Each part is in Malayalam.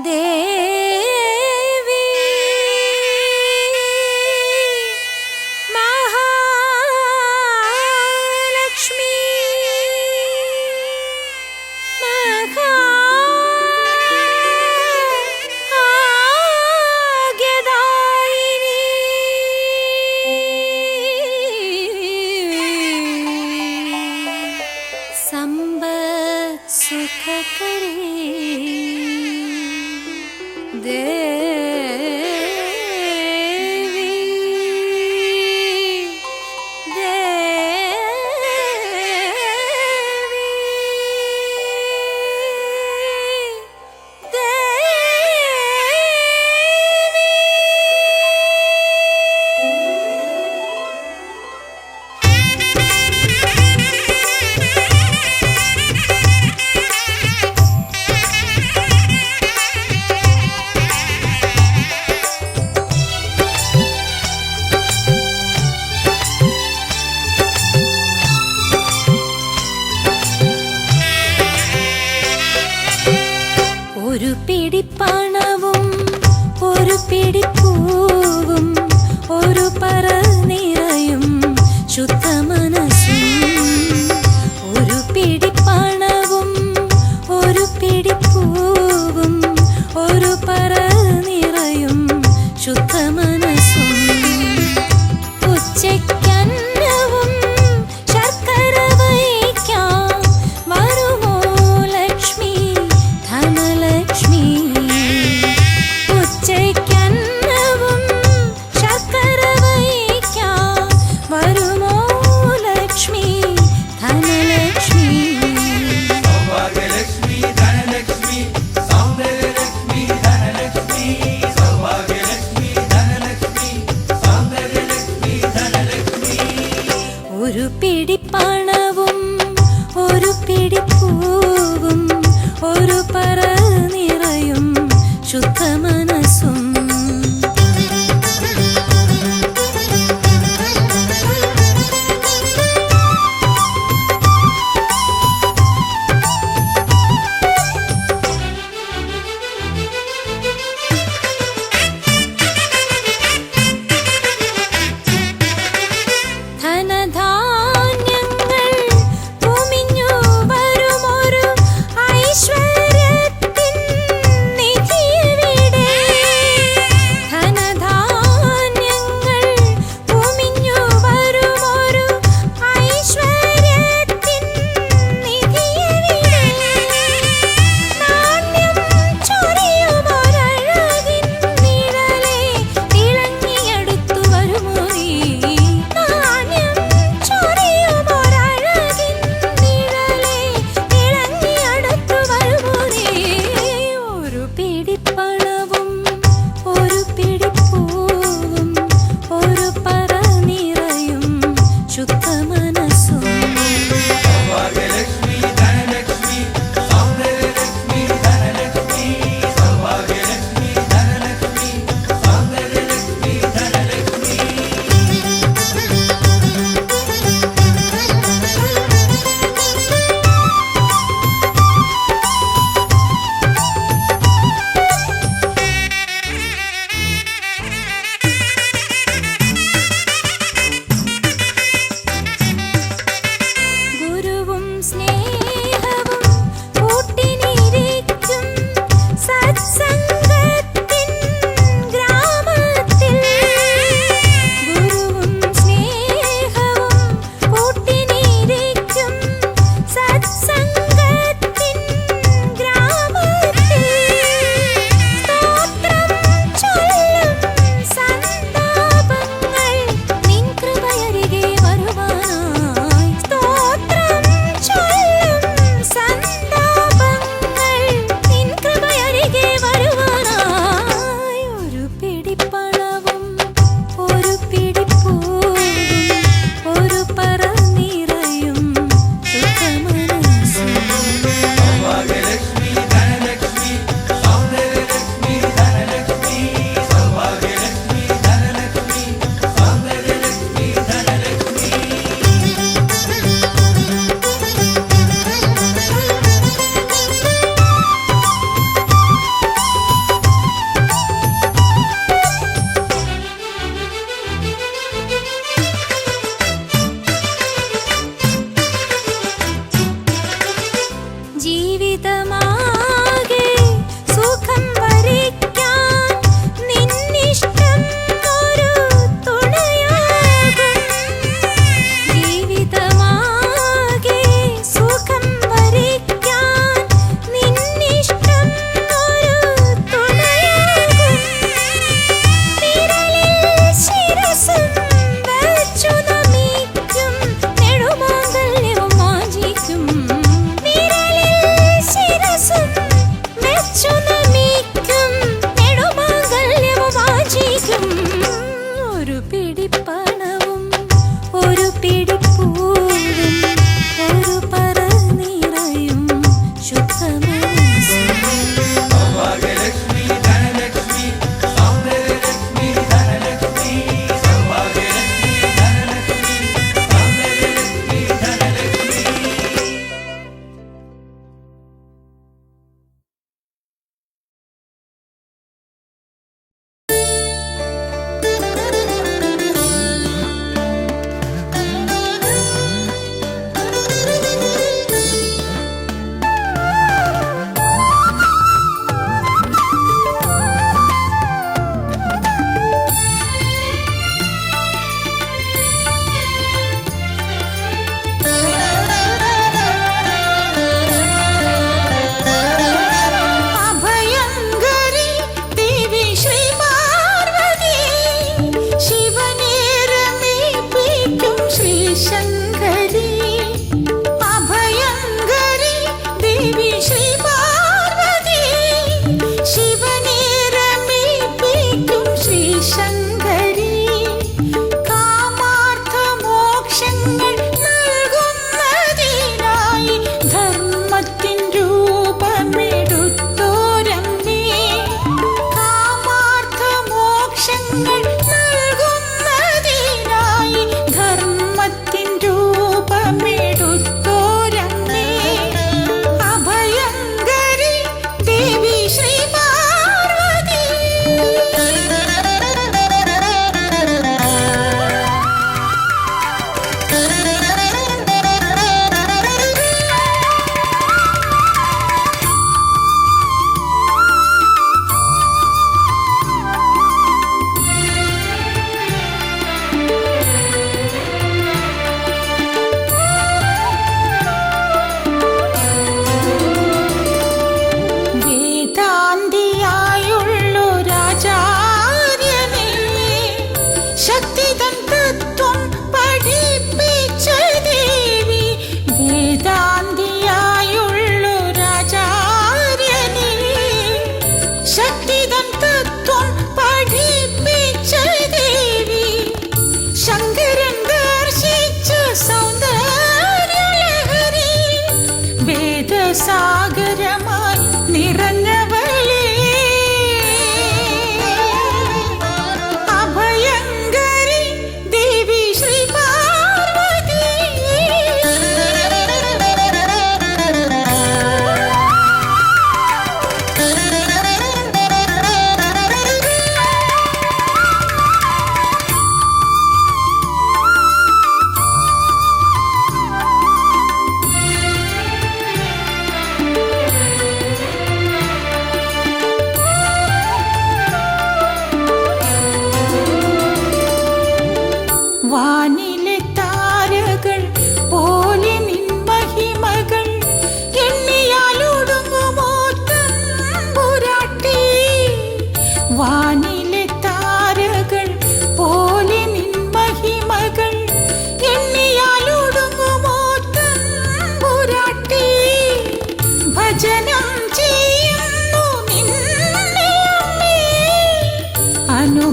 ദേവി മഹാലക്ഷ്മി മഹാഭാഗ്യദായിനി സമ്പത്ത് സുഖകരേ ദേവി ദേവി ഒരു പിടി പണവും ഒരു പിടി പൂവും ഒരു പറ നിറയും ശുദ്ധ മനസ്സും ഒരു പിടി പണവും ഒരു പിടി പൂവും ഒരു പറ നിറയും ശുദ്ധ മനസ്സും ഉച്ചയ്ക്കന്നവും ശർക്കര വയ്ക്കാം വരുമോ ലക്ഷ്മി ധനലക്ഷ്മി ഉച്ചയ്ക്കന്നവും ശർക്കര വയ്ക്കാം വരുമോ ലക്ഷ്മി ധനലക്ഷ്മി സൗഭാഗ്യലക്ഷ്മി ധനലക്ഷ്മി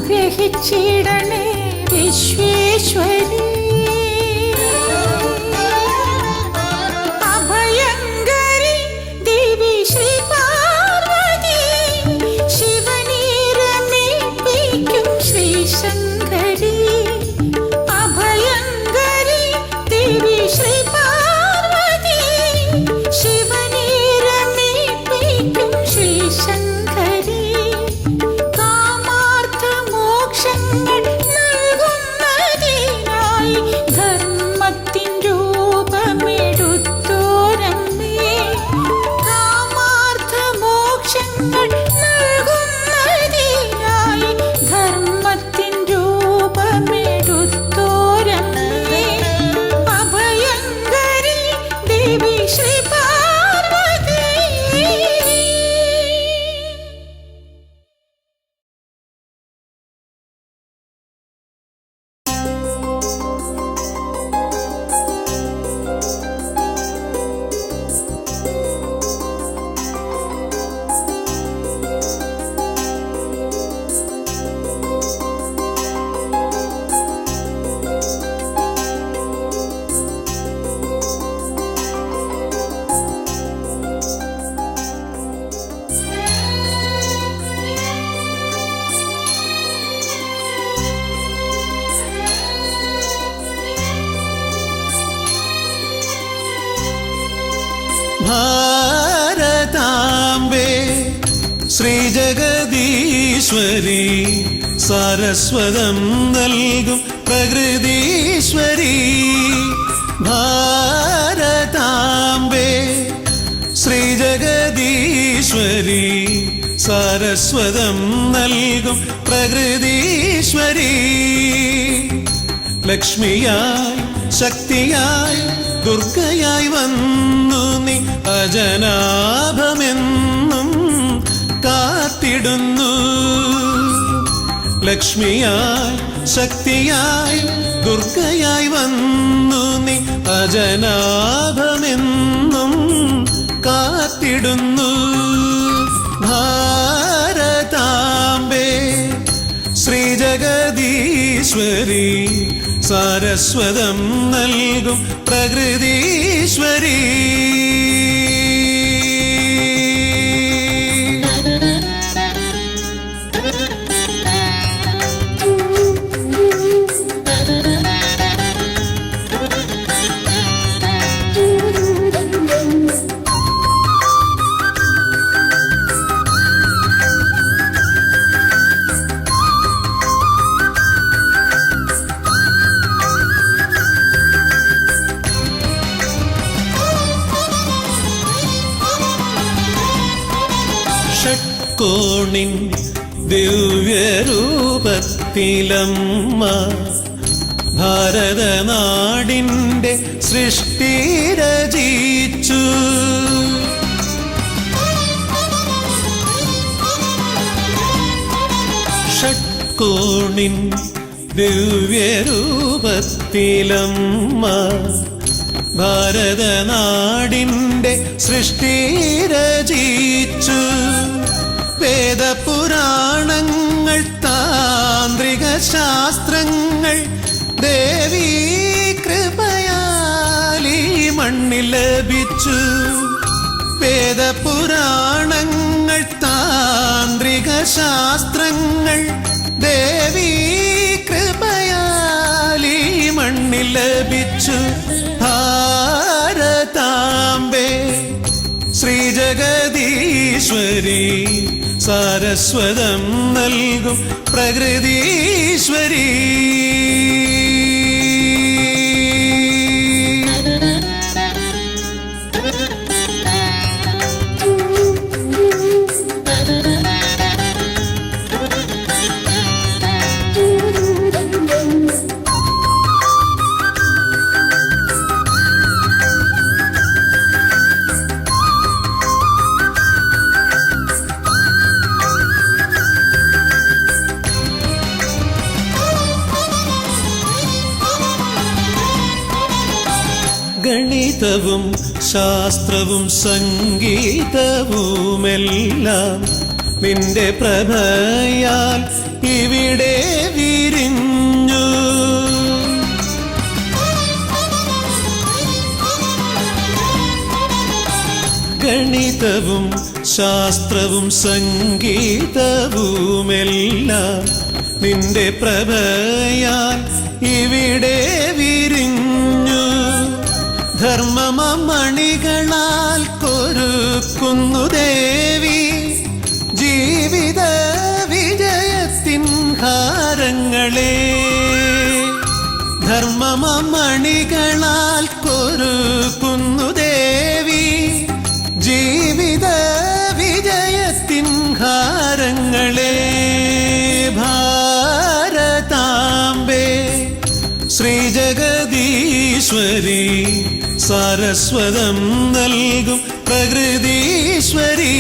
അനുഗ്രഹിച്ചിടണേ വിശ്വേശ്വരി. അഭയങ്കരി ദേവി ശ്രീ പാർവതി, ശിവനീരമേൽപ്പിക്കും ശ്രീ ശങ്കരി. അഭയങ്കരി ദേവി ശ്രീ പാർവതി, ശിവനീരമേൽപ്പിക്കും ശ്രീ ശങ്കരി. കാമാർത്ഥ മോക്ഷങ്ങൾ നൽകുന്നതിനായി ധർമ്മത്തിൻ രൂപമെടുത്തോരമ്മേ. കാമാർത്ഥ മോക്ഷങ്ങൾ നൽകുന്നതിനായി ധർമ്മത്തിൻ രൂപമെടുത്തോരമ്മേ. അഭയങ്കരി ദേവി ശ്രീ പാർവതി. ഭാരതാംബേ ശ്രീജഗദീശ്വരി, സാരസ്വതം നൽകും പ്രകൃതീശ്വരി. ഭാരതാംബേ ശ്രീജഗദീശ്വരി, സാരസ്വതം നൽകും പ്രകൃതീശ്വരി. ലക്ഷ്മിയായി ശക്തിയായി ദുർഗയായി വന്നു നീ അജനാഭമെന്നും കാത്തിടുന്നു. ലക്ഷ്മിയായി ശക്തിയായി ദുർഗയായി വന്നു നീ അജനാഭമെന്നും കാത്തിടുന്നു. ഭാരതാംബേ ശ്രീജഗദീശ്വരി, സാരസ്വതം നൽകും പ്രകൃതീശ്വരി. ഷട്കോണിൻ ദിവ്യരൂപത്തിലമ്മ ഭാരതനാടിൻ്റെ സൃഷ്ടി രചിച്ചു. ഷട്കോണിൻ ദിവ്യരൂപത്തിലമ്മ ഭാരതനാടിൻ്റെ സൃഷ്ടി രചിച്ചു. വേദപുരാണങ്ങൾ താന്ത്രിക ശാസ്ത്രങ്ങൾ ദേവീ കൃപയാലീ മണ്ണിൽ ലഭിച്ചു. വേദപുരാണങ്ങൾ താന്ത്രിക ശാസ്ത്രങ്ങൾ ദേവീ കൃപയാലീ മണ്ണിൽ ലഭിച്ചു. ഭാരതാംബേ ശ്രീജഗദീശ്വരി, സാരസ്വതം നൽകും പ്രകൃതീശ്വരി. ഗണിതവും ശാസ്ത്രവും സംഗീതവുമെല്ലാം നിന്റെ പ്രഭയാൽ ഇവിടെ വിരിഞ്ഞു. ഗണിതവും ശാസ്ത്രവും സംഗീതവുമെല്ലാം നിന്റെ പ്രഭയാൽ ഇവിടെ വിരിഞ്ഞു. ധർമ്മമണികളാൽ കൊരുക്കുന്നു ദേവി ജീവിത വിജയത്തിൻ ഹാരങ്ങളെ. ധർമ്മമണികളാൽ കൊരുക്കുന്നു ദേവി ജീവിത വിജയത്തിൻ ഹാരങ്ങളെ. ഭാരതാംബേ ശ്രീജഗദീശ്വരി സാരസ്വതം നൽകും പ്രകൃതീശ്വരി.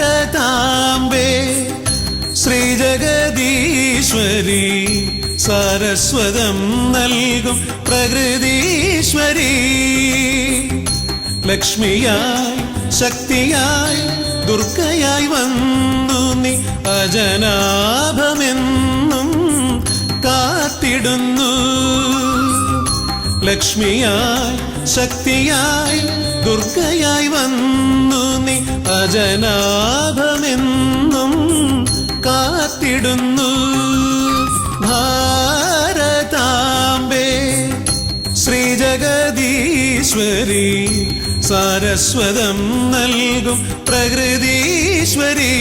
ഭാരതാംബേ ശ്രീജഗദീശ്വരി സാരസ്വതം നൽകും പ്രകൃതീശ്വരി. ലക്ഷ്മിയായി ശക്തിയായി ദുർഗയായി വന്നു നീ അജനാഭമെന്നും കാത്തിടുന്നു. ലക്ഷ്മിയായി ശക്തിയായി ദുർഗയായി വന്നു നീ അജനാഭമെന്നും കാത്തിടുന്നു. ഭാരതാംബേ ശ്രീജഗദീശ്വരി സാരസ്വതം നൽകും പ്രകൃതീശ്വരി.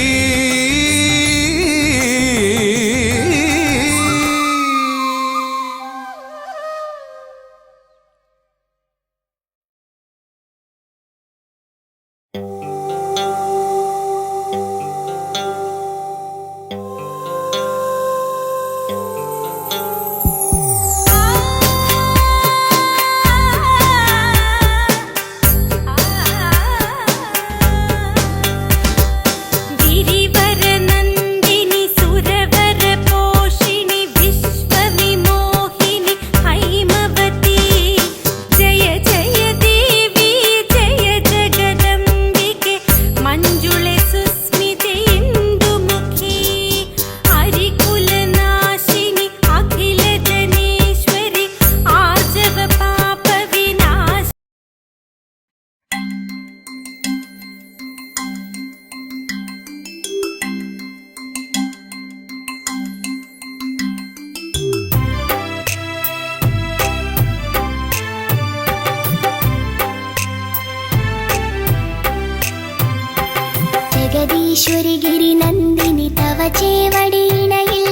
ജഗദീശ്വരി ഗിരിനന്ദിനി തവ ചേവടിയിണയിൽ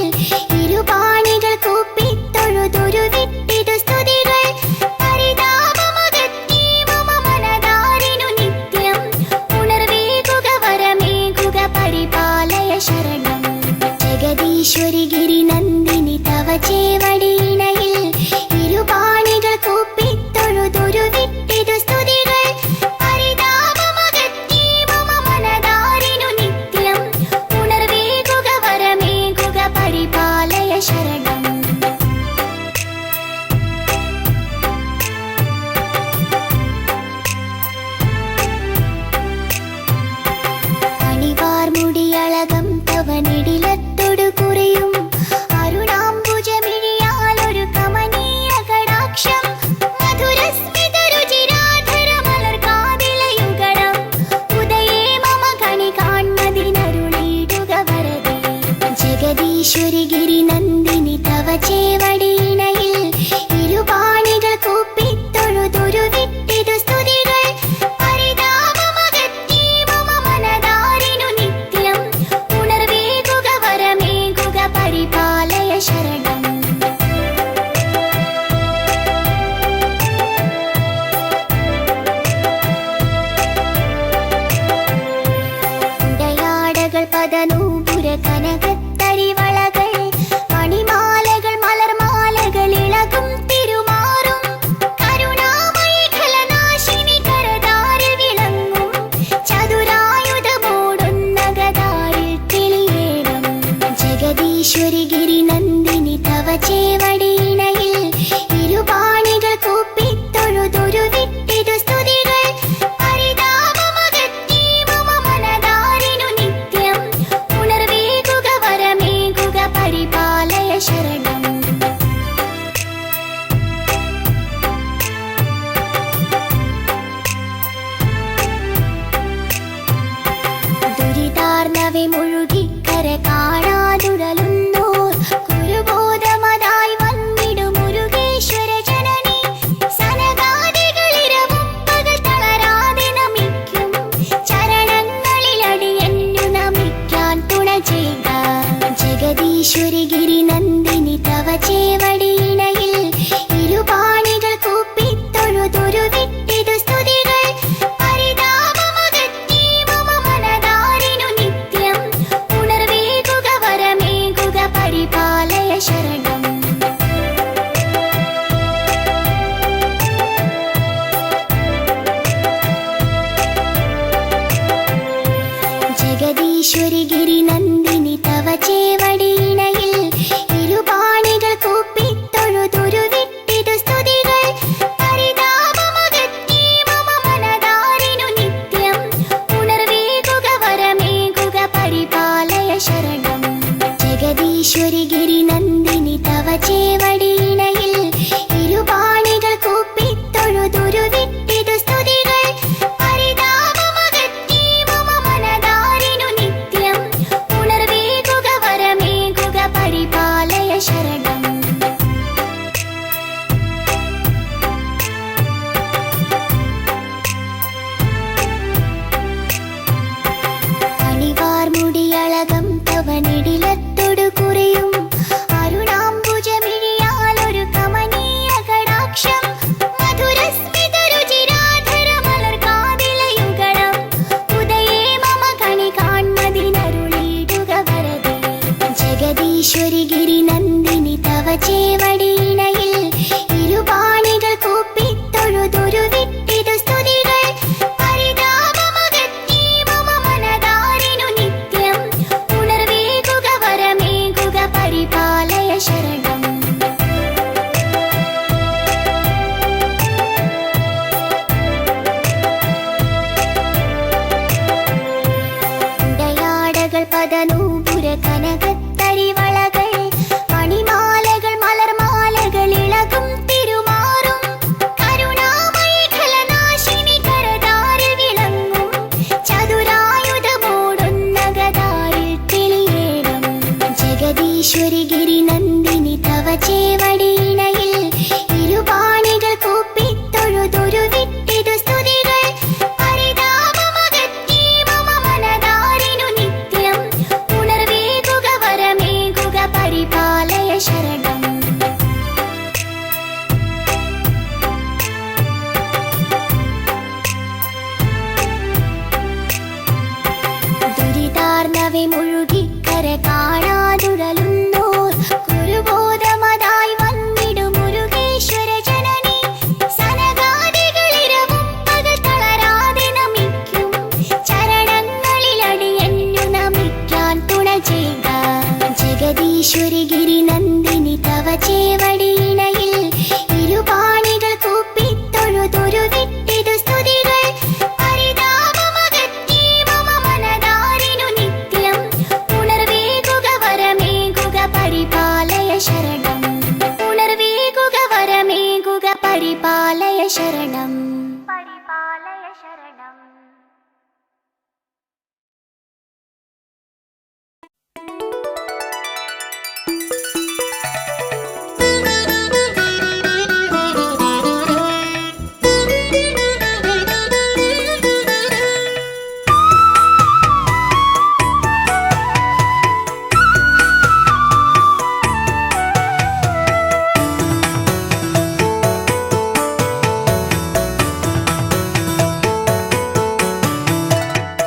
ഇരുപാണികൾ കൂപ്പിത്തൊഴുതൊരു വിട്ടിതു സ്തുതികൾ. പരിതാപമുദറ്റി മമ മനതാരിനു നിത്യം ഉണർവേകുക വരമേകുക പരിപാലയ ശരണം. ജഗദീശ്വരി ഗിരിനന്ദിനി തവ ചേവടിയിണയിൽ ഇരുപാണികൾ കൂപ്പിത്തൊഴുതൊരു വിട്ടിതു സ്തുതികൾ. മുടിയളകം തവനിടിലത്തൊടു കുറിയും അരുണാംബുജമിഴിയാലൊരു കമനീയ കടാക്ഷം. മധുരസ്മിത രുചിരാധര മലർകാതിലയുഗണം ഉദയേ മമ കണി കാൺമതിനരുളിടുക വരദേ. ജഗദീശ്വരി ഗിരിനന്ദിനി തവ ചേവടിയിണയിൽ ഇരുപാണികൾ കൂപ്പിത്തൊഴുതൊരു വിട്ടിതു സ്തുതികൾ. പരിപാലയ ശരണം. ഉടയാടകൾ പദനൂപുര കനകത്തരിവളകൾ മണിമാലകൾ മലർമാലകൾ ഇളകും തിരുമാറും കരുണാമയി ഖലനാശിനി കരതാരിൽ വിളങ്ങും ചതുരായുധമോടുന്ന ഗദാരിൽ തെളിയേണം. ജഗദീശ്വരി ഗിരിനന്ദിനി തവ ചേവടിയിണയിൽ ഇരുപാണികൾ കൂപ്പിത്തൊഴുതൊരു വിട്ടിതു സ്തുതികൾ. പരിതാപമുദറ്റി മമ മനതാ ദുരിതാർണവെ മുഴുകിക്കര കാണാതുഴലുന്നോർ കുരുബോധമതായി വന്നിടും മുരുകേശ്വര ജനനി സനകാദികളിരവും പകൽ തളരാതെ നമിക്കും ചരണങ്ങളിലടിയന്നു നമിക്കാൻ തുണ ചെയ്യുക ജഗദീശ്വരി ഗിരി നന്ദിനി തവ ചേവടിയിണയിൽ ഇരുപാണികൾ കൂപ്പിത്തൊഴുതുരുവിട്ടിതു സ്തുതികൾ പരിതാപമകറ്റി മമ മനതാരിനു നിത്യം ഉണർവേകുക വരമേകുക പരിപാലയ ശരണം ജഗദീശ്വരി ഗിരി നന്ദിനി തവ ചേവടിയിണയിൽ ഇരുപാണികൾ കൂപ്പിത്തൊഴുതുരുവിട്ടിതു സ്തുതികൾ പരിതാപമകറ്റി മമ മനതാരിനു നിത്യം ഉണർവേകുക വരമേകുക പരിപാലയ ശരണം ജഗദീശ്വരി ഗിരി നന്ദിനി തവ ചേവടിയിണയിൽ ഇരുപാണികൾ കൂപ്പിത്തൊഴുതുരുവിട്ടിതു സ്തുതികൾ പരിതാപമകറ്റി മമ മനതാരിനു നിത്യം ഉണർവേകുക വരമേകുക പരിപാലയ ശരണം അണിവാർ മുടിയളകം തവനിടിലത്തൊടു കുറിയും അരുണാംബുജമിഴിയാലൊരു കമനീയ കടാക്ഷം മധുരസ്മിത രുചിരാധര മലർകാതിലയുഗണം ഉദയേ മമ കണി കാൺമതിനരുളിയിടുക വരദേ ജഗദീശ്വരി ഗിരി നന്ദിനി തവ ചേവടിയിണയിൽ ഇരുപാണികൾ കൂപ്പിത്തൊഴുതുരുവിട്ടിതു സ്തുതികൾ പരിതാപമകറ്റി മമ മനതാരിനു നിത്യം ഉണർവേകുക വരമേകുക പരിപാലയ ശരണം ഉടയാടകൾ പദനൂപുര കനകത്തരിവളകൾ മണിമാലകൾ മലർമാലകൾ ഇളകും തിരുമാറും കരുണാമേഖലനാശിനി കരതാരിൽ വിളങ്ങും ചതുരായുധമോടുന്ന ഗദാരിൽ തെളിയേണം ജഗദീശ്വരി ഗിരി നന്ദിനി തവ ചേവടിയിണയിൽ ഇരുപാണികൾ കൂപ്പിത്തൊഴുതുരുവിട്ടിതു സ്തുതികൾ പരിതാപമകറ്റി മമ മനതാരിനു നിത്യം ഉണർവേകുക വരമേകുക പരിപാലയ ശരണം ദുരിതാർണവെ മുഴുകിക്കര കാണാതുഴലുന്നോർ കുരുബോധമതായി വന്നിടും മുരുകേശ്വര ജനനി സനകാദികളിരവും പകൽ തളരാതെ നമിക്കും ചരണങ്ങളിലടിയന്നു നമിക്കാൻ തുണ ചെയ്യുക ജഗദീശ്വരി ഗിരി നന്ദിനി തവ ചേവടിയിണയിൽ ഇരുപാണികൾ കൂപ്പിത്തൊഴുതുരുവിട്ടിതു സ്തുതികൾ പരിതാപമകറ്റി മമ മനതാരിനു നിത്യം ഉണർവേകുക വരമേകുക പരിപാലയ ശരണം ഉണർവേകുക വരമേകുക പരിപാലയ ശരണം പരിപാലയ ശരണം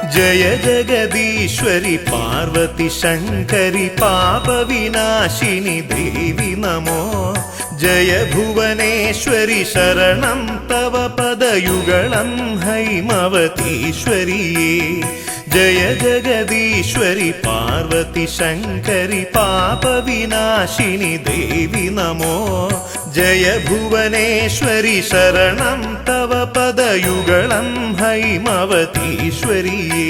जय जगदीश्वरि पार्वती शङ्करि पापविनाशिनि देवि नमो जय भुवनेश्वरि शरणं तव पदयुगलं हैमवतीश्वरिये जय जगदीश्वरि पार्वती शङ्करि पापविनाशिनि देवि नमो जय भुवनेश्वरि शरणं तव पदयुगलं हैमवतीश्वरिये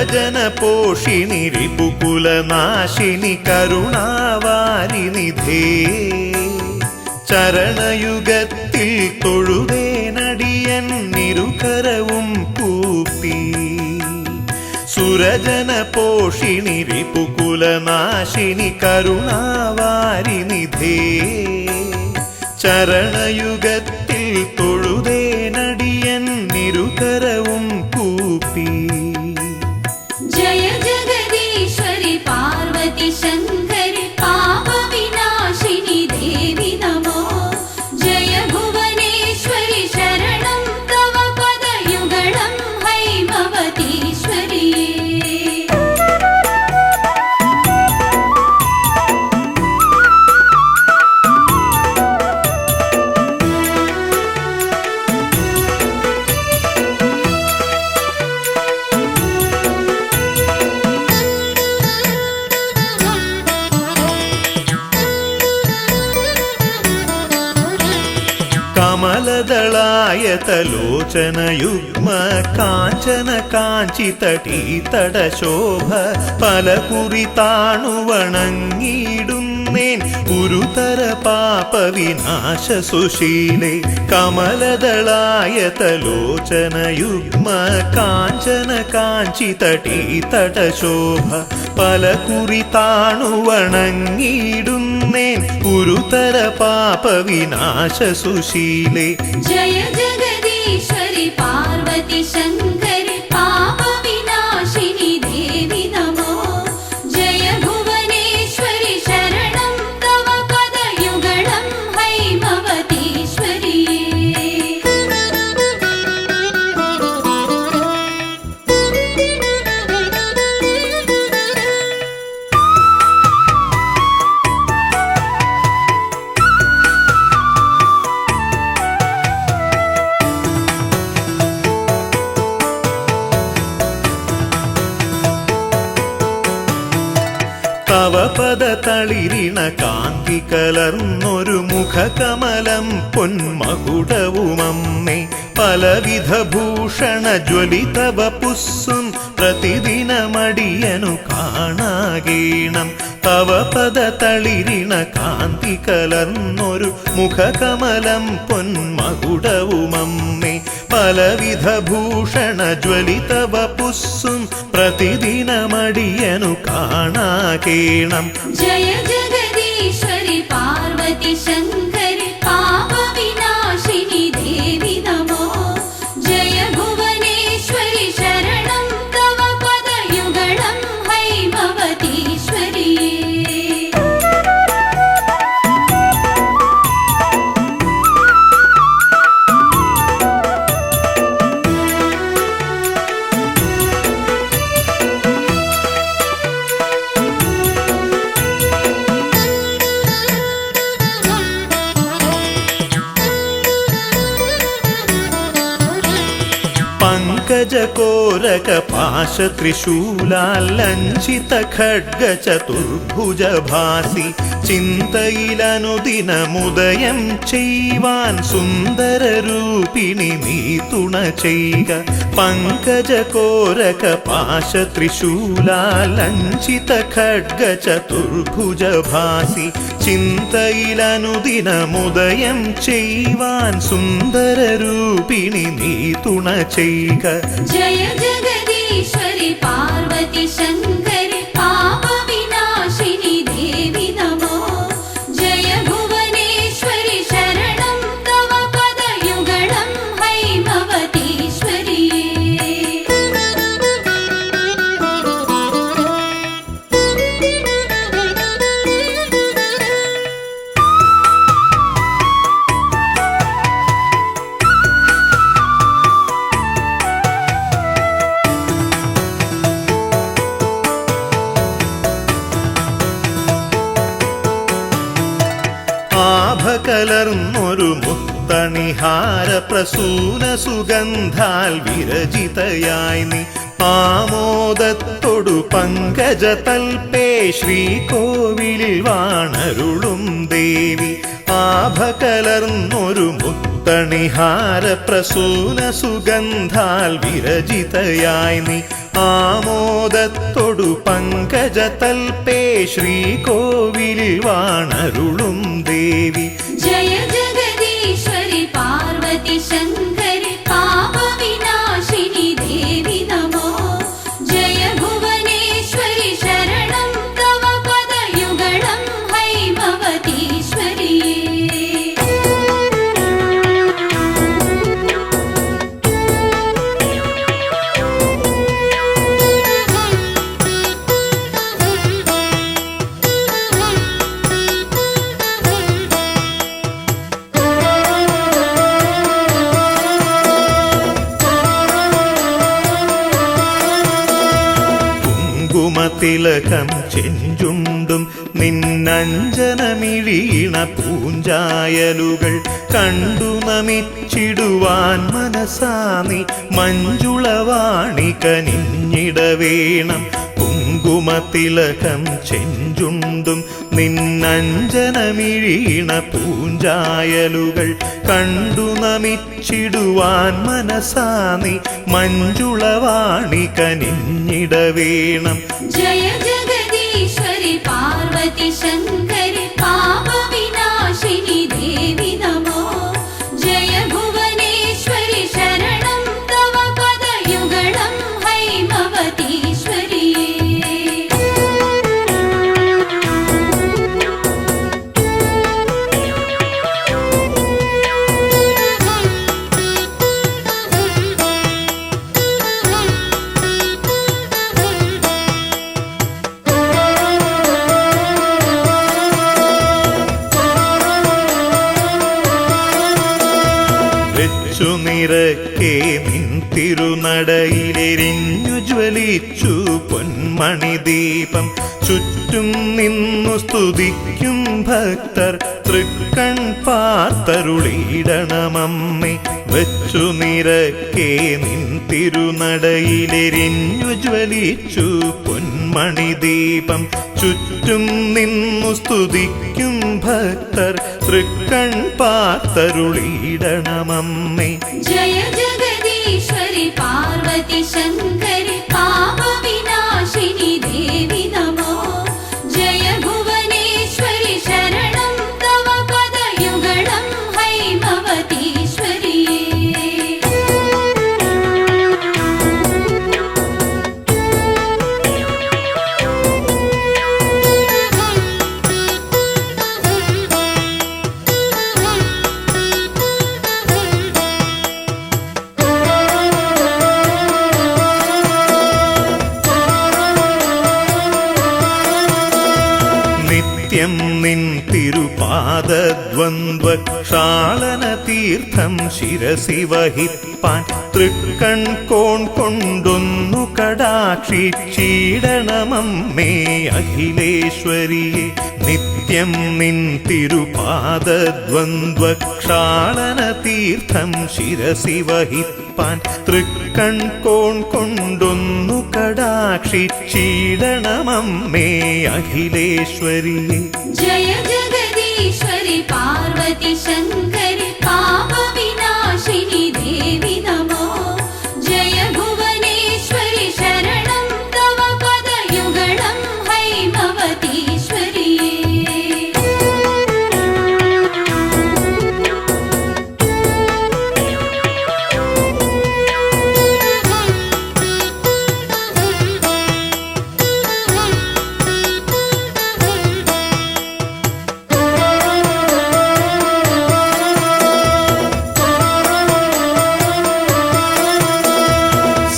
सुरजनपोषिणि रिपुकुलनाशिनि करुणावारिनिधे ചരണയുഗത്തിൽ തൊഴുതേനടിയൻ നിരുകരവും കൂപ്പി സുരജന പോഷിണി റിപുകുലനാശിനി കരുണാവാരിനിധേ ചരണയുഗത്തിൽ തൊഴുതേനടിയൻ നിരുകരവും കൂപ്പി जय जगदीश्वरि पार्वती शङ्करि पापविनाशिनि देवि नमो जय भुवनेश्वरि शरणं तव पदयुगलं हैमवतीश्वरि കമലദളായതലോചനയുഗ്മ കാഞ്ചന കാഞ്ചിതടീതടശോഭ പലകുറിതാണുവണങ്ങിയിടുന്നേൻ ഗുരുതര പാപവിനാശ സുശീലേ കമലദളായതലോചനയുഗ്മ കാഞ്ചന കാഞ്ചിതടീതടശോഭ പലകുറിതാണുവണങ്ങിയിടുന്നേൻ ഗുരുതര പാപവിനാശ സുശീലേ जय जगदीश्वरि पार्वती शङ्करि पापविनाशिनि देवि नमो जय भुवनेश्वरि शरणं तव पदयुगलं हैमवतीश्वरि തവ പദതളിരിണ കാന്തി കലർന്നൊരു മുഖകമലം പൊന്മകുടവുമമ്മേ പലവിധ ഭൂഷണ ജ്വലിതവ പുസ്സും പ്രതിദിനമടിയനു കാണാകേണം തവ പദതളിരിണ കാന്തി കലർന്നൊരു മുഖകമലം പൊന്മകുടവുമമ്മേ പലവിധ ഭൂഷണ ജ്വലിതവ പുസ്സും പ്രതിദിനമടിയനു കാണാകേണം जय जगदीश्वरि पार्वती शङ्करि पापविनाशिनि देवि नमो जय भुवनेश्वरि शरणं तव पदयुगलं हैमवतीश्वरि പങ്കജകോരക പാശ ത്രിശൂലാലഞ്ചിത ഖഡ്ഗ ചതുർഭുജ ഭാസി ചിന്തയിലനുദിനമുദയം ചെയ്യുവാൻ സുന്ദര രൂപിണി നീ തുണ ചെയ്യുക പങ്കജകോരക പാശ ത്രിശൂലാലഞ്ചിത ഖഡ്ഗ ചതുർഭുജ ഭാസി ചിന്തയിലനുദിനമുദയം ചെയ്യുവാൻ സുന്ദര രൂപിണി നീ തുണ ചെയ്യുക जय जगदीश्वरि पार्वती शङ्करि पापविनाशिनि देवि नमो जय भुवनेश्वरि शरणं तव पदयुगलं हैमवतीश्वरि കലർന്നൊരു മുത്തണിഹാര പ്രസൂന സുഗന്ധാൽ വിരചിതയായി നീ ആമോദത്തൊടു പങ്കജതൽപേ ശ്രീകോവിലിൽ വാണരുളും ദേവി ആഭകലർന്നൊരു മുത്തണിഹാര പ്രസൂന സുഗന്ധാൽ വിരചിതയായി നീ ആമോദത്തൊടു പങ്കജതൽപേ ശ്രീകോവിലിൽ വാണരുളും ദേവി जय കുങ്കുമതിലകം ചെഞ്ചുണ്ടും നിന്നഞ്ജനമിഴീണ പൂഞ്ചായലുകൾ കണ്ടു നമിച്ചിടുവാൻ മനസാനി മഞ്ജുളവാണി കനിഞ്ഞിടവേണം. കുങ്കുമതിലകം ചെഞ്ചുണ്ടും നിന്നഞ്ജനമിഴീണ പൂഞ്ചായലുകൾ കണ്ടു നമിച്ചിടുവാൻ മനസാനി മഞ്ജുളവാണി കനിഞ്ഞിടവേണം. ജയ ജഗദീശ്വരി പാർവതി ശങ്കരി പാപവിനാശിനി ദേവി നമോ. ജയ ഭുവനേശ്വരി ശരണം തവ പദയുഗളം ഹൈമവതീശ്വരി. നിറക്കെ നിൻ തിരുനടയിലെരിഞ്ഞു ജ്വലിച്ചു പൊന്മണിദീപം. ചുറ്റും നിന്നു സ്തുതിക്കും ഭക്തർ തൃക്കൺ പാർത്തരുളിയിടണമമ്മേ. വെച്ചു നിറക്കെ നിൻ തിരുനടയിലെരിഞ്ഞു ജ്വലിച്ചു പൊന്മണിദീപം. ചുറ്റും നിന്നു സ്തുതിക്കും ഭക്തർ തൃക്കൺ പാർത്തരുളിയിടണമമ്മേ. ജയ ജഗദീശ്വരി പാർവതി ശങ്കരി പാപവിനാശിനി ദേവി നമോ. ജയ ഭുവനേശ്വരി ശരണം തവ പദയുഗളം ഹൈമവതീശ്വരി. നിൻ തിരുപാദദ്വന്ദ്വക്ഷാളന തീർത്ഥം ശിരസി വഹിപ്പാൻ തൃക്കൺ കോൺ കൊണ്ടൊന്നു കടാക്ഷിച്ചിടണമമ്മേ അഖിലേശ്വരിയെ. നിത്യം നിൻ തിരുപാദദ്വന്ദ്വക്ഷാളന തീർത്ഥം ശിരസി വഹിപ്പാൻ തൃക്കൺ കോൺ കൊണ്ടൊന്നു കടാക്ഷിച്ചിടണമമ്മേ അഖിലേശ്വരിയെ. ജയ ജഗദീശ്വരി പാർവതി ശങ്കരി പാപവിനാശിനി ദേവി നമോ. ജയ ഭുവനേശ്വരി ശരണം തവ പദയുഗളം ഹൈമവതീശ്വരി.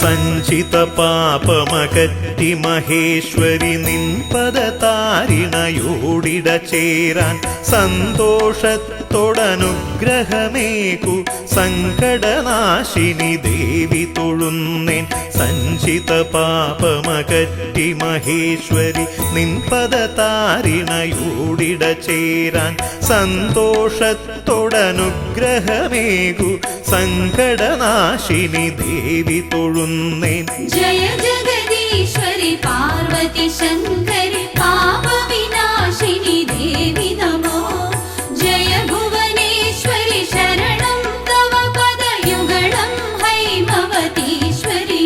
സഞ്ചിത പാപമകറ്റി മഹേശ്വരി നിൻ പദതാരിണയോടിട ചേരാൻ സന്തോഷത്തോടനുഗ്രഹമേകു സങ്കടനാശിനി ദേവി തൊഴുന്നേൻ. സഞ്ചിത പാപമകറ്റി മഹേശ്വരി നിൻ പദതാരിണയോടിട ചേരാൻ സന്തോഷത്തോടനുഗ്രഹമേകു സങ്കടനാശിനി ദേവി തൊഴുന്നേൻ. ജയ ജഗദീശ്വരി പാർവതി ശങ്കരി പാപവിനാശിനി ദേവി നമോ. ജയ ഭുവനേശ്വരി ശരണം തവ പദയുഗളം ഹൈമവതീശ്വരി.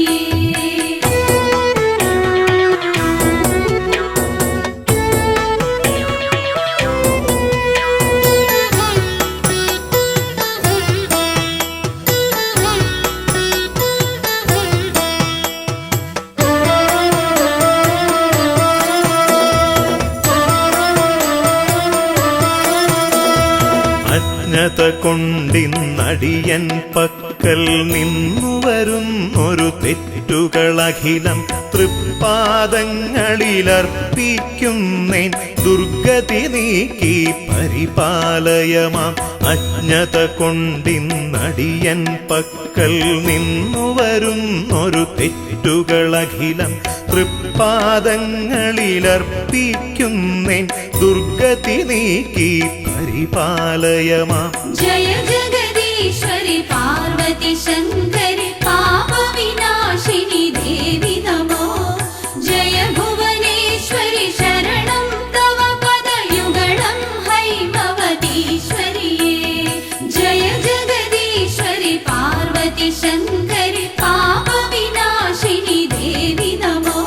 അജ്ഞത കൊണ്ടിന്നടിയൻ പക്കൽ നിന്നു വരുന്നൊരു തെറ്റുകളഖിലം തൃപ്പാദങ്ങളിലർപ്പിക്കുന്നേൻ ദുർഗതി നീക്കി പരിപാലയമാം. അജ്ഞത കൊണ്ടിന്നടിയൻ പക്കൽ നിന്നു വരുന്നൊരു തെറ്റുകളഖിലം തൃപ്പാദങ്ങളിലർപ്പിക്കുന്നേൻ ദുർഗതി നീക്കി പരിപാലയമാം. जय जगदीश्वरि पार्वती शङ्करि पापविनाशिनि देवि नमो. जय भुवनेश्वरि शरणं तव पदयुगलं हैमवतीश्वरिये. जय जगदीश्वरि पार्वती शङ्करि पापविनाशिनि देवि नमो.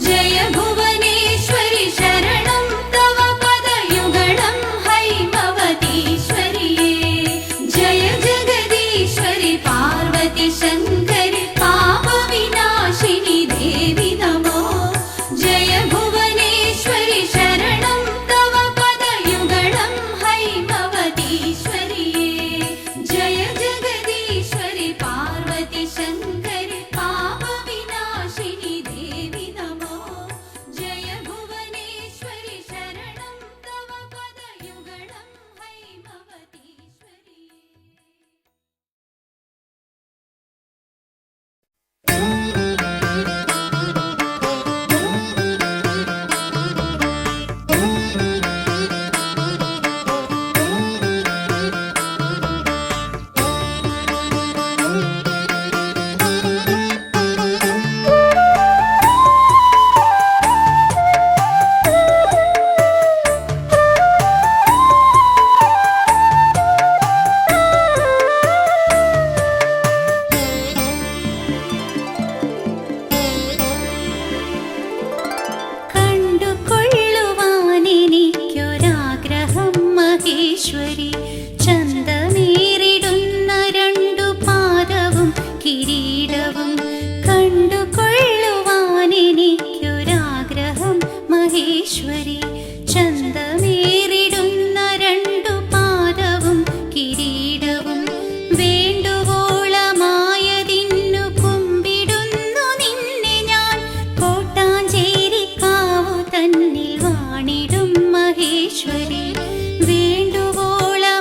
जय भुवनेश्वरि शरणं तव पदयुगलं हैमवतीश्वरिये. जय जगदीश्वरि पार्वती शङ्करि पापविनाशिनि देवि नमो. जय भुवनेश्वरि शरणं तव पदयुगलं हैमवतीश्वरिये. जय जगदीश्वरि पार्वती शङ्करि पापविनाशिनि देवि नमो. जय भुवनेश्वरि शरणं तव पदयुगलं हैमवतीश्वरिये. കണ്ടുകൊള്ളുവാനെനിക്കൊരാഗ്രഹം മഹേശ്വരി. ചന്തമേറിടുന്ന രണ്ടു പാദവും കിരീടവും. കണ്ടുകൊള്ളുവാനെനിക്കൊരാഗ്രഹം മഹേശ്വരി. ചന്തമേറിടുന്ന രണ്ടു പാദവും കിരീടവും. വേണ്ടുവോളമായതിന്നു കുമ്പിടുന്നു നിന്നെ ഞാൻ. കോട്ടാഞ്ചേരിക്കാവു തന്നിൽ വാണിടും മഹേശ്വരി. വേണ്ടുവോളമായതിന്നു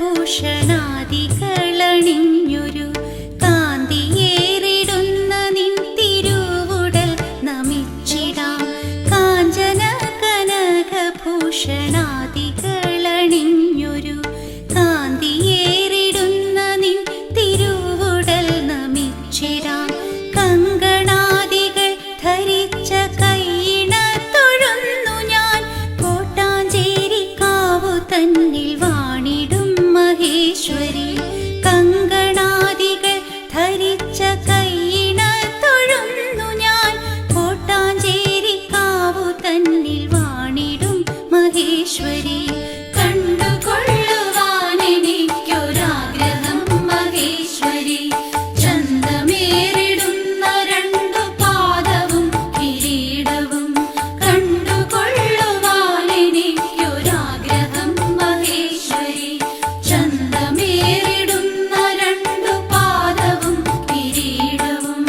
ഭൂഷണാദികളണിഞ്ഞൊരു കാന്തിയേറിടുന്ന നിൻ തിരുവുടൽ നമിച്ചിടാം. കാഞ്ചന കനക ഭൂഷണാദികളണിഞ്ഞൊരു കാന്തിയേറിടുന്ന നിൻ തിരുവുടൽ നമിച്ചിടാം. കങ്കണാദികൾ ധരിച്ച കൈയിണ തൊഴുന്നു ഞാൻ കോട്ടാഞ്ചേരിക്കാവു തന്നിൽ വാണിടും മഹേശ്വരി. കങ്കണാദികൾ ധരിച്ച കൈയിണ തൊഴുന്നു ഞാൻ കോട്ടാഞ്ചേരിക്കാവു തന്നിൽ വാണിടും മഹേശ്വരി. കണ്ടുകൊള്ളുവാനെനിക്കൊരാഗ്രഹം മഹേശ്വരി. ചന്തമേറിടുന്ന രണ്ടു പാദവും കിരീടവും കണ്ടുകൊള്ളുവാനെനിക്കൊരാഗ്രഹം മഹേശ്വരി. ചന്തമേറിടുന്ന രണ്ടു പാദവും കിരീടവും.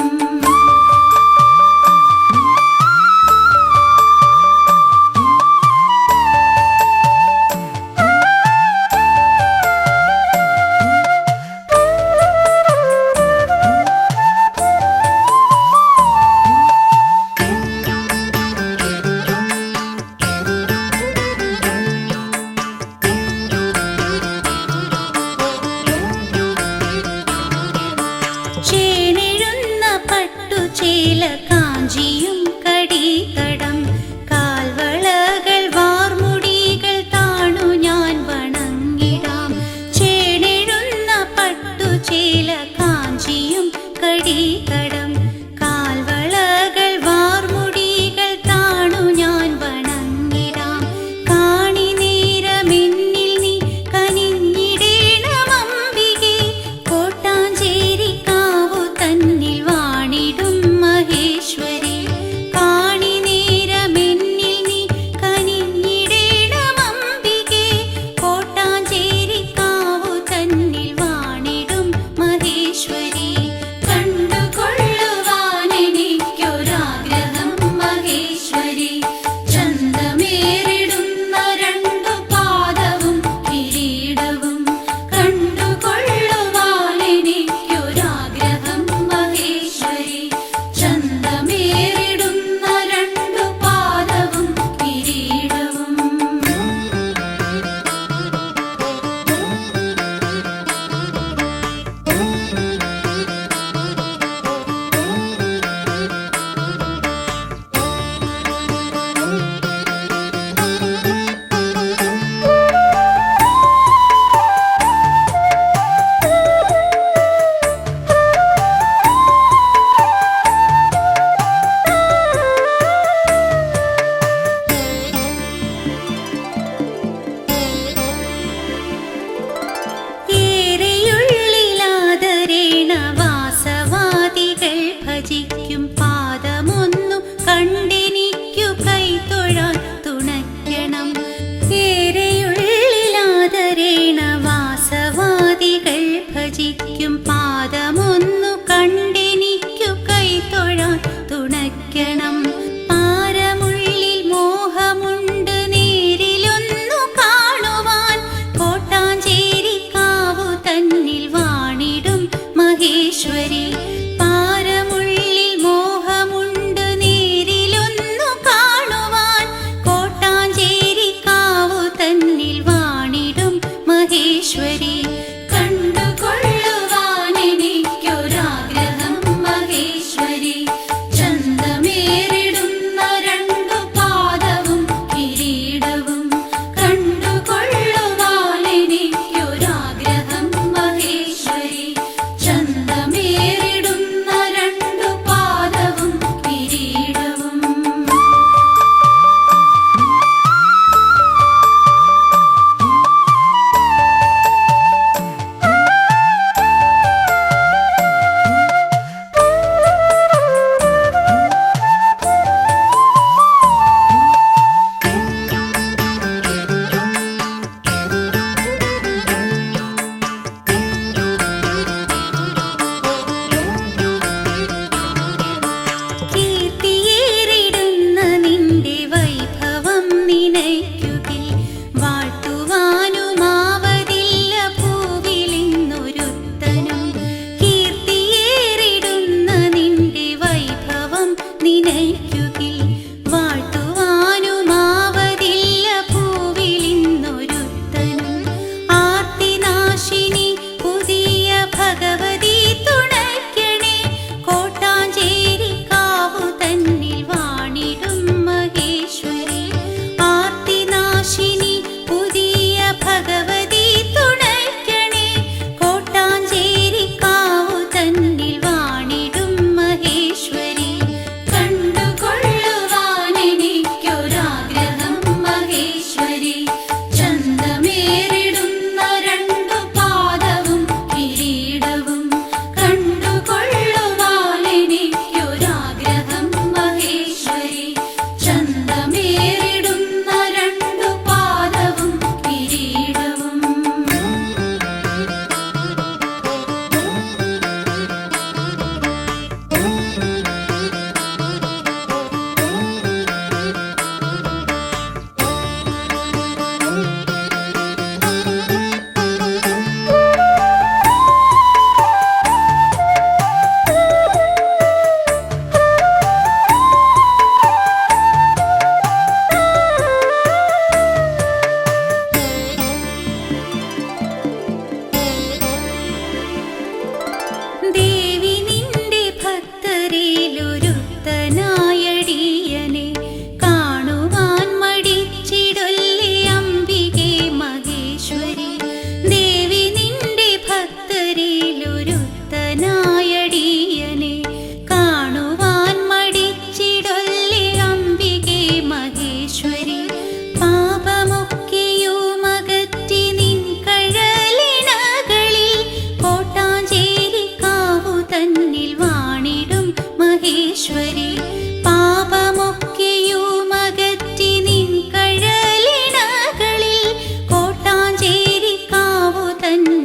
ചേണിഴുന്ന പട്ടുചേല കാഞ്ചിയും കടികടം കാൽവളകൾ വാർമുടികൾ താണു ഞാൻ വണങ്ങിടാം. ചേണിഴുന്ന പട്ടുചേല കാഞ്ചിയും കടികടം കാൽവളകൾ വാർമുടികൾ താണു ഞാൻ വണങ്ങിടാം. കാണി നേരമെന്നിൽ നീ കനിഞ്ഞിടേണമംബികേ കോട്ടാഞ്ചേരിക്കാവു തന്നിൽ വാണിടും മഹേശ്വരി. കാണി നേരമെന്നിൽ നീ കനിഞ്ഞിടേണമംബികേ കോട്ടാഞ്ചേരിക്കാവു തന്നിൽ വാണിടും മഹേശ്വരി. കണ്ടുകൊള്ളുവാനെനിക്കൊരാഗ്രഹം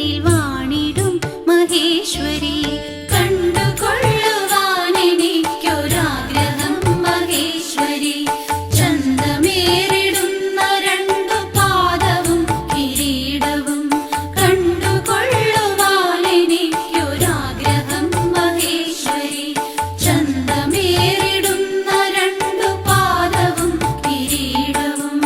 തന്നിൽ വാണിടും മഹേശ്വരി കണ്ടുകൊള്ളുവാനെനിക്കൊരാഗ്രഹം മഹേശ്വരി ചന്തമേറിടുന്ന രണ്ടു പാദവും കിരീടവും കണ്ടുകൊള്ളുവാനെനിക്കൊരാഗ്രഹം മഹേശ്വരി ചന്തമേറിടുന്ന രണ്ടു പാദവും കിരീടവും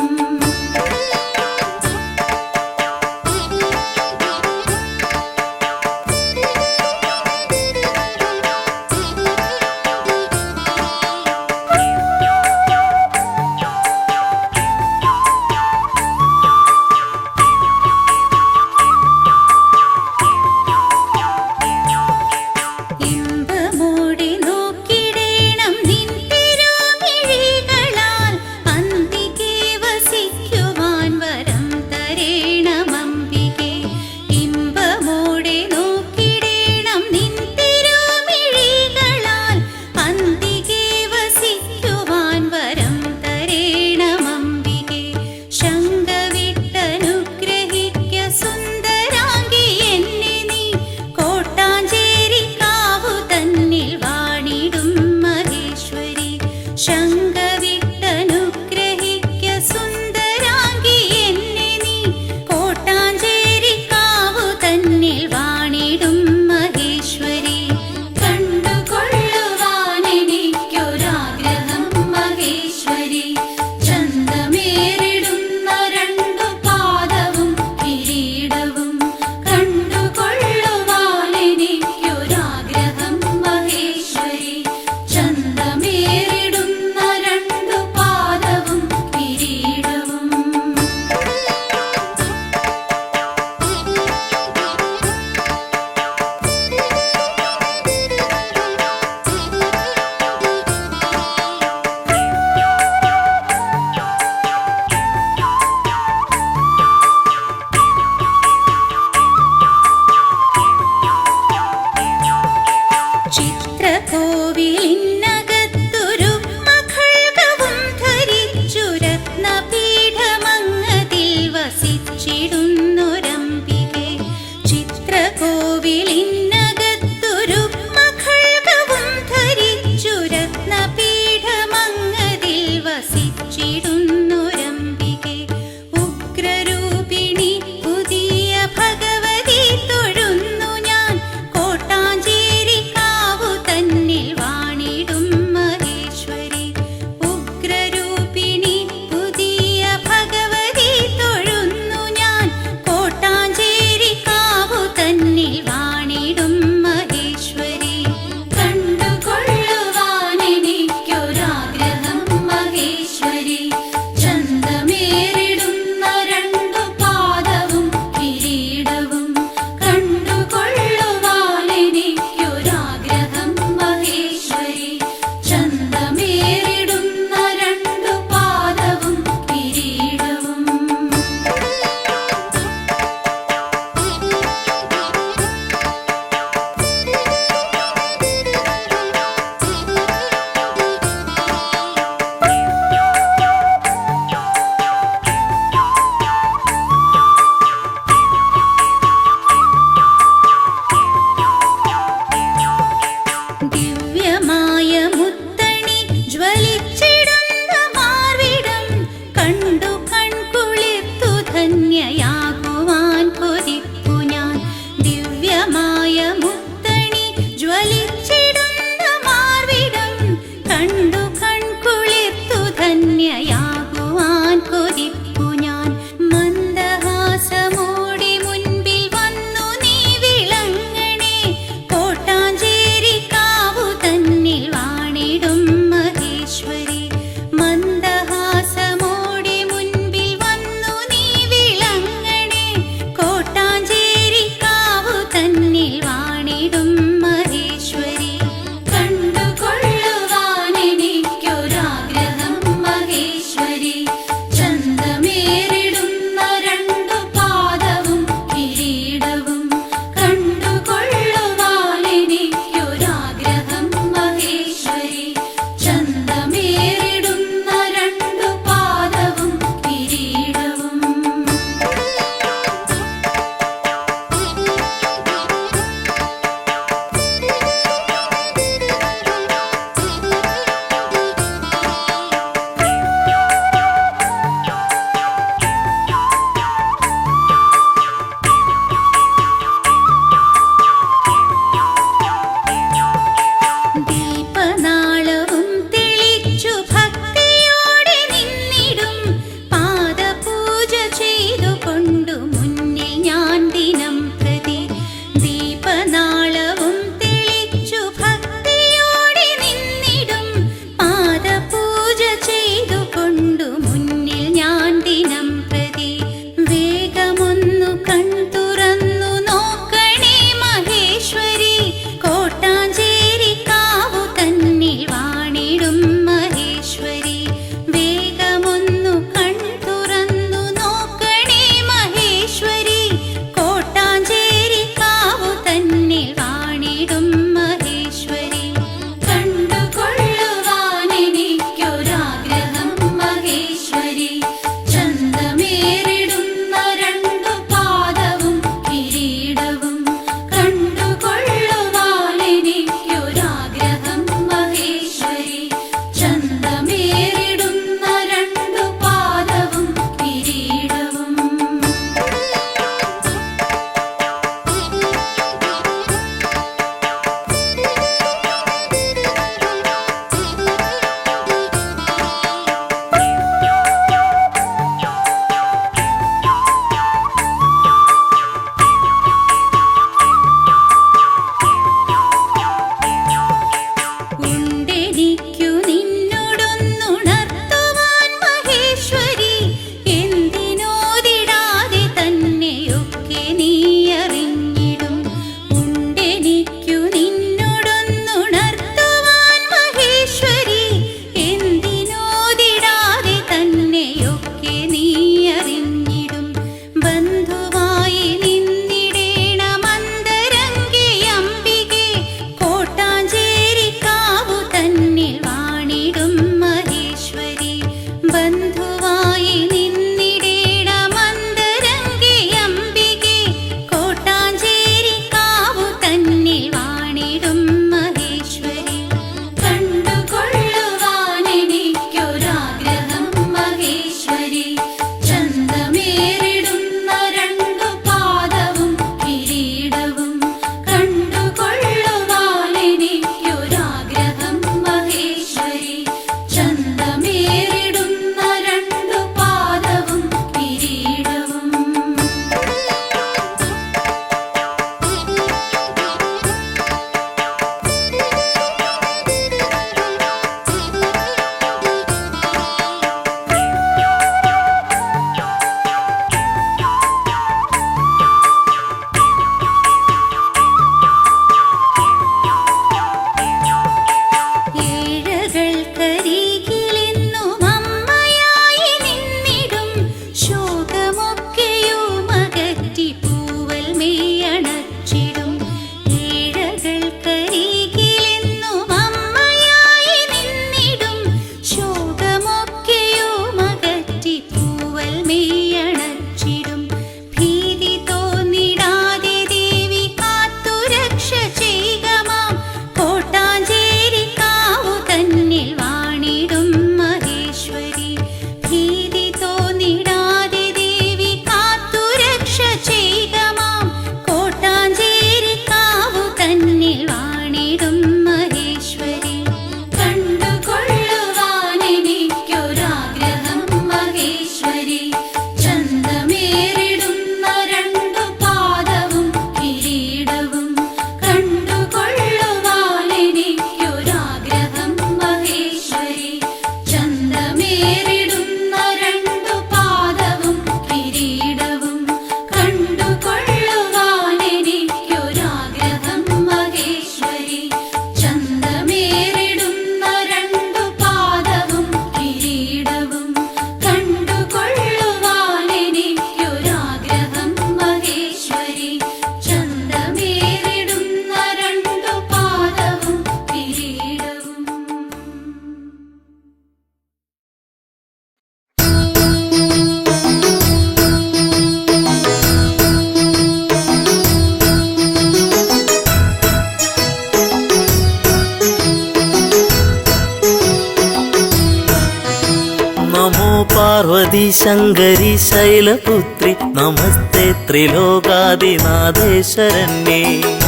പാർവതി ശങ്കരി ശൈലപുത്രി നമസ്തേ ത്രിലോകാദിനാഥേശ്വരന്യേ.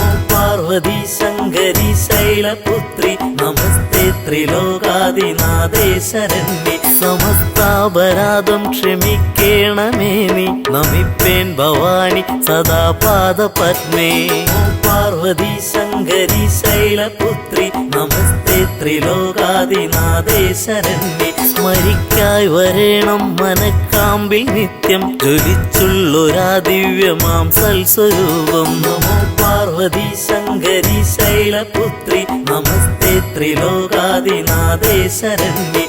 ഓം പാർവതി ശങ്കരി ശൈലപുത്രി നമസ്തേ ത്രിലോകാദിനാഥേശ്വരന്യേ. സമസ്താപരാധം ക്ഷമിക്കേണമേ നീ നമിപ്പേൻ ഭവാനി സദാ പാദപത്മേ. ഓം പാർവതി ശങ്കരി ശൈലപുത്രി നമസ്തേ ത്രിലോകാദിനാഥേശ്വരന്യേ. സ്മരിക്കായി വരേണം മനക്കാമ്പിൽ നിത്യം ജ്വലിച്ചുള്ളൊരാ ദിവ്യമാം സൽസ്വരൂപം. നമോ പാർവതി ശങ്കരി ശൈലപുത്രി നമസ്തേ ത്രിലോകാദിനാഥേശ്വരന്യേ.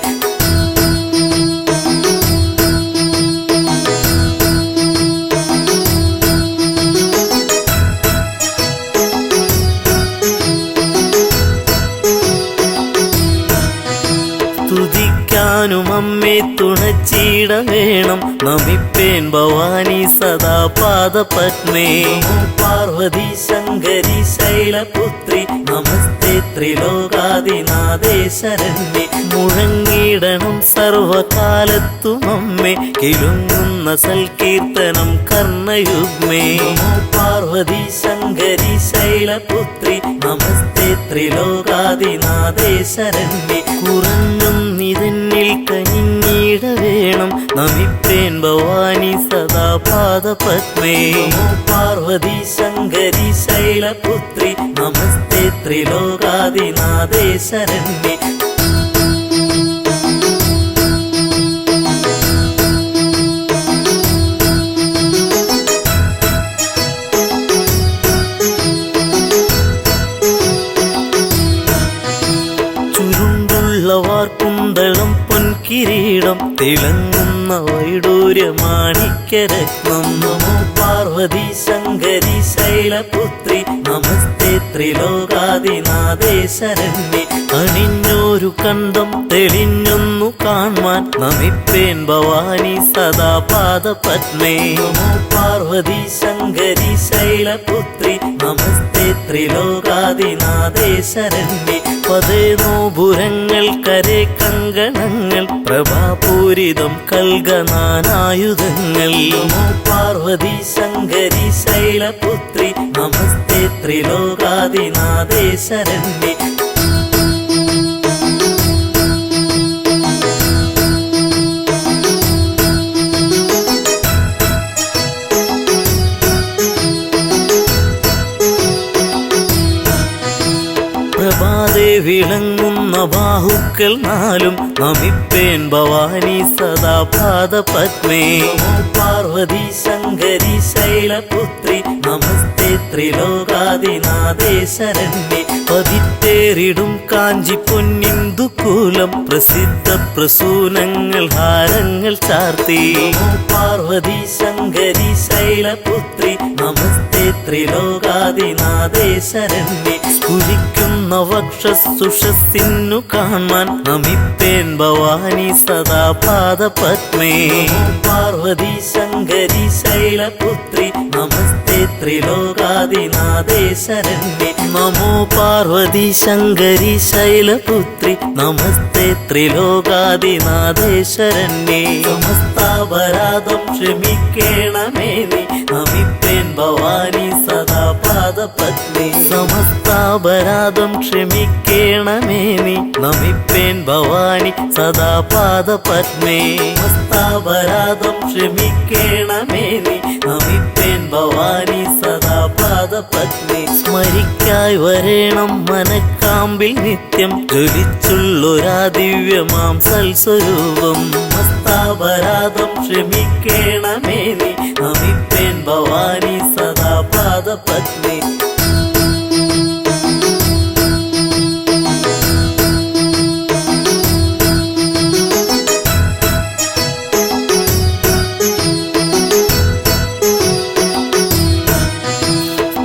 സ്തുതിക്കാനും അമ്മേ തുണച്ചീട വേണം നമിപ്പേൻ ഭവാനി സദാ പാദപത്മേ. ഓം പാർവതി ശങ്കരി ശൈലപുത്രി നമസ്തേ ത്രിലോകാദിനാഥേശ്വരന്യേ. മുഴങ്ങിടണം സർവകാലത്തും അമ്മേ കിലുങ്ങുന്ന സൽകീർത്തനം കർണയുഗ്മേ. ഓം പാർവതി ശങ്കരി ശൈലപുത്രി നമസ്തേ ത്രിലോകാദിനാഥേശ്വരന്യേ. കുറഞ്ഞൊന്നിതെന്നിൽ കനിഞ്ഞിട വേണം നമിപ്പേൻ ഭവാനി സദാ പാദപത്മേ. ഓം പാർവതി ശങ്കരി ശൈലപുത്രി നമസ്തേ ത്രിലോകാദിനാഥേശ്വരന്യേ. കുന്തളം പൊൻകിരീടം തിളങ്ങുന്ന വൈഡൂര്യമാണിക്യരത്നം. നമോ പാർവതി ശങ്കരി ശൈലപുത്രി നമസ്തേ ത്രിലോകാദിനാഥേശ്വരന്യേ. അണിഞ്ഞൊരു കണ്ടം തെളിഞ്ഞൊന്നു കാൺമാൻ നമിപ്പേൻ ഭവാനി സദാ പാദപത്മേ. നമോ പാർവതി ശങ്കരി ശൈലപുത്രി നമസ്തേ ത്രിലോകാദിനാഥേശ്വരന്യേ. പതേനോപുരങ്ങൾ കരേ കങ്കണങ്ങൾ പ്രഭാപൂരിതം കൽഗനാനായുധങ്ങൾ. നമോ പാർവതി ശങ്കരി ശൈലപുത്രി നമസ്തേ ത്രിലോകാദിനാഥേശ്വരന്യേ. പ്രഭാതേ വിളങ്ങുന്ന ബാഹുക്കൾ നാലും നമിപ്പേൻ ഭവാനി സദാ പാദപത്മേ. ഓം പാർവതി ശങ്കരി ശൈലപുത്രി നമസ്തേ ത്രിലോകാദിനാഥേശ്വരന്യേ. പതിത്തേറിടും കാഞ്ചി പൊന്നിന്ദുകൂലം പ്രസിദ്ധ പ്രസൂനങ്ങൾ ഹാരങ്ങൾ ചാർത്തി. ഓം പാർവതി ശങ്കരി ശൈലപുത്രി നമസ്തേ ത്രിലോകാദിനാഥേശ്വരന്യേ. സ്ഫുരിക്കുന്ന വക്ഷസുഷസ്സിന്നു കാണാൻ നമിപ്പേൻ ഭവാനി സദാ പാദപത്മേ. ഓം പാർവതി ശങ്കരി ശൈലപുത്രി നമസ്തേ ത്രിലോകാദിനാഥേശ്വരന്യേ. നമോ പാർവതി ശങ്കരി ശൈലപുത്രി നമസ്തേ ത്രിലോകാദിനാഥേശ്വരന്യേ. സമസ്താപരാധം ക്ഷമിക്കേണമേ നീ നമിപ്പേൻ ഭവാനി സദാ പാദപത്മേ. സമസ്താപരാധം ക്ഷമിക്കേണമേ നീ നമിപ്പേൻ ഭവാനി സദാ പാദപത്മേ. സമസ്താപരാധം ക്ഷമിക്കേണമേ നീ നമിപ്പേൻ ഭവാനി സദാ പാദപത്മേ. സ്മരിക്കായി വരേണം മനക്കാമ്പിൽ നിത്യം ജ്വലിച്ചുള്ളൊരാ ദിവ്യമാം സൽസ്വരൂപം. സമസ്താപരാധം ക്ഷമിക്കേണമേ നീ നമിപ്പേൻ ഭവാനി സദാ പാദപത്മേ.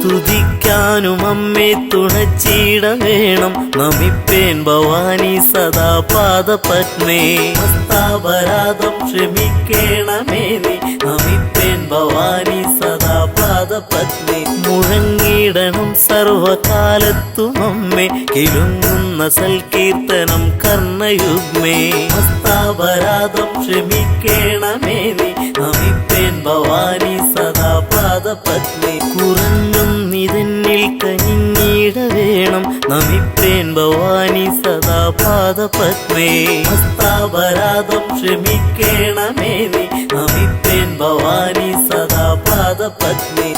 സ്തുതിക്കാനും അമ്മേ തുണച്ചീട വേണം നമിപ്പേൻ ഭവാനി സദാ പാദപത്മേ. സമസ്താപരാധം ക്ഷമിക്കേണമേ നീ നമിപ്പേൻ ഭവാനി സദാ പാദ പാദപത്നി മുഴങ്ങിടണം സർവകാലത്തും അമ്മേ കിലുങ്ങുന്ന സൽകീർത്തനം കർണയുഗ്മേ ഹസ്താപരാധം ക്ഷമിക്കേണമേ നീ നമിപ്പേൻ ഭവാനി സദാ പാദപത്നി കുറഞ്ഞൊന്നിതെന്നിൽ കനിഞ്ഞിട വേണം നമിപ്പേൻ ഭവാനി സദാ പാദപത്മേ ഹസ്താപരാധം ക്ഷമിക്കേണമേ നീ നമിപ്പേൻ ഭവാനി സദാ പാദപത്മേ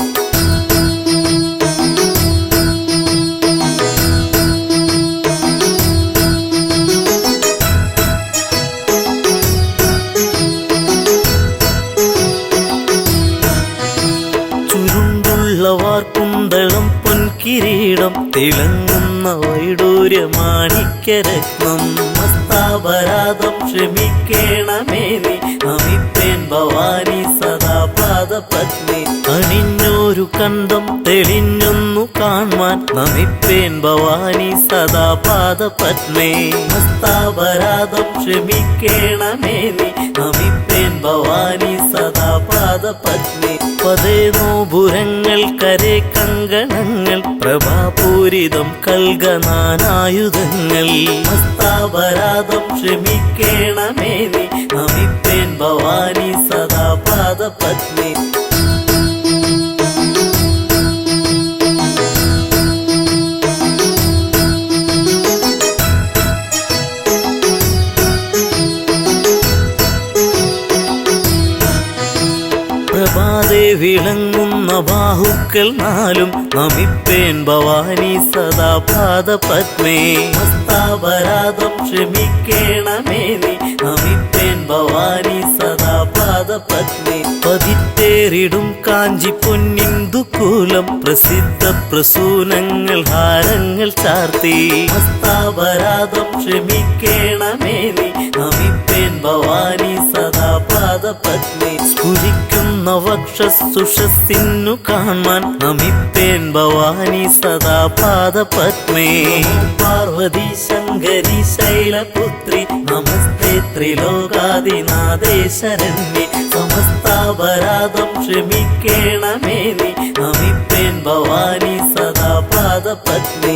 കുന്തളം പൊൻകിരീടം തിളങ്ങുന്ന വൈഡൂര്യമാണിക്യരത്നം ഹസ്താപരാധം ക്ഷമിക്കേണമേ നീ നമിപ്പേൻ ഭവാനി സദാ പാദപത്നി അണിഞ്ഞൊരു കണ്ടം തെളിഞ്ഞൊന്നു കാൺമാൻ നമിപ്പേൻ ഭവാനി സദാ പാദപത്മേ ഹസ്താപരാധം ക്ഷമിക്കേണമേ നീ നമിപ്പേൻ ഭവാനി സദാ പാദപത്നി പതേനോപുരങ്ങൾ കരേ കങ്കണങ്ങൾ പ്രഭാപൂരിതം കൽഗനാനായുധങ്ങൾ ഹസ്താപരാധം ക്ഷമിക്കേണമേ നീ നമിപ്പേൻ ഭവാനി സദാ പാദപത്നി പ്രഭാതേ വിളങ്ങുന്ന ബാഹുക്കൾ നാലും നമിപ്പേൻ ഭവാനി സദാ പാദപത്മേ ഹസ്താപരാധം ക്ഷമിക്കേണമേ നീ നമിപ്പേൻ ഭവാനി സദാ പാദപത്മേ പതിറ്റേറിടും കാഞ്ചി പൊന്നിന്ദുകൂലം പ്രസിദ്ധ പ്രസൂനങ്ങൾ ഹാരങ്ങൾ ചാർത്തി ഹസ്താപരാധം ക്ഷമിക്കേണമേ നീ നമിപ്പേൻ ഭവാനി സദാ പാദപത്മേ സ്ഫുരിക്കുന്ന വക്ഷസുഷസ്സിന്നു കാണാൻ നമിപ്പേൻ ഭവാനി സദാ പാദപത്മേ പാർവതി ശങ്കരി ശൈലപുത്രി നമസ്തേ ത്രിലോകാദിനാഥേ ശരണ്യേ സമസ്താപരാധം ക്ഷമിക്കേണമേ നീ നമിപ്പേൻ ഭവാനി സദാ പാദപത്മേ